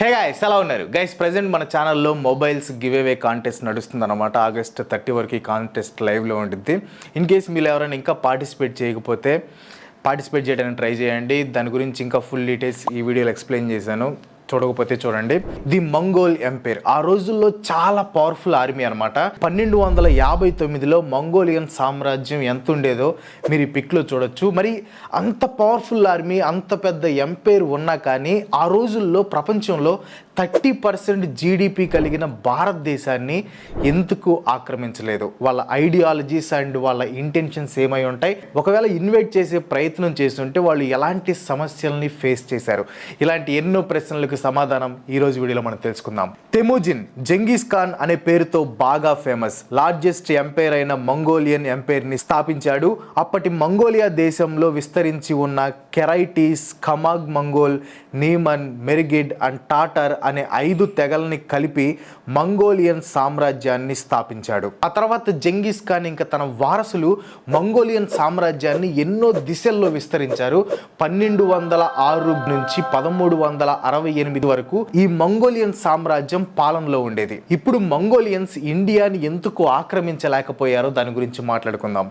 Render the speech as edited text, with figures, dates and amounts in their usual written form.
Hey guys, ఎలా ఉన్నారు guys? Present మన ఛానల్లో మొబైల్స్ గివ్ అవే కాంటెస్ట్ నడుస్తుంది అనమాట. ఆగస్ట్ 30 వరకు ఈ కాంటెస్ట్ లైవ్లో ఉంటుంది. ఇన్ కేస్ మీరు ఎవరైనా ఇంకా పార్టిసిపేట్ చేయకపోతే పార్టిసిపేట్ చేయడానికి ట్రై చేయండి. దాని గురించి ఇంకా ఫుల్ డీటెయిల్స్ ఈ వీడియోలో ఎక్స్ప్లెయిన్ చేశాను. చూడకపోతే చూడండి. ది మంగోల్ ఎంపైర్ ఆ రోజుల్లో చాలా పవర్ఫుల్ ఆర్మీ అనమాట. 1259లో మంగోలియన్ సామ్రాజ్యం ఎంత ఉండేదో మీరు ఈ పిక్లో చూడొచ్చు. మరి అంత పవర్ఫుల్ ఆర్మీ, అంత పెద్ద ఎంపైర్ ఉన్నా కానీ ఆ రోజుల్లో ప్రపంచంలో 30% జీడిపి కలిగిన భారతదేశాన్ని ఎందుకు ఆక్రమించలేదు? వాళ్ళ ఐడియాలజీస్ అండ్ వాళ్ళ ఇంటెన్షన్స్ ఏమై ఉంటాయి? ఒకవేళ ఇన్వైట్ చేసే ప్రయత్నం చేస్తుంటే వాళ్ళు ఎలాంటి సమస్యల్ని ఫేస్ చేశారు? ఇలాంటి ఎన్నో ప్రశ్నలకు సమాధానం ఈ రోజు వీడియోలో మనం తెలుసుకుందాం. తెముజిన్, జంగీస్ ఖాన్ అనే పేరుతో బాగా ఫేమస్ లార్జెస్ట్ ఎంపైర్ అయిన మంగోలియన్ ఎంపైర్ ని స్థాపించాడు. అప్పటి మంగోలియా దేశంలో విస్తరించి ఉన్న కెరైటీస్, ఖమాగ్ మంగోల్, నీమన్, మెరిగిడ్ అండ్ టాటర్ అనే 5 తెగల్ని కలిపి మంగోలియన్ సామ్రాజ్యాన్ని స్థాపించాడు. ఆ తర్వాత జంగీస్ ఖాన్ ఇంకా తన వారసులు మంగోలియన్ సామ్రాజ్యాన్ని ఎన్నో దిశల్లో విస్తరించారు. 1206 నుంచి 1368 వరకు ఈ మంగోలియన్ సామ్రాజ్యం పాలనలో ఉండేది. ఇప్పుడు మంగోలియన్స్ ఇండియాని ఎందుకు ఆక్రమించలేకపోయారో దాని గురించి మాట్లాడుకుందాం.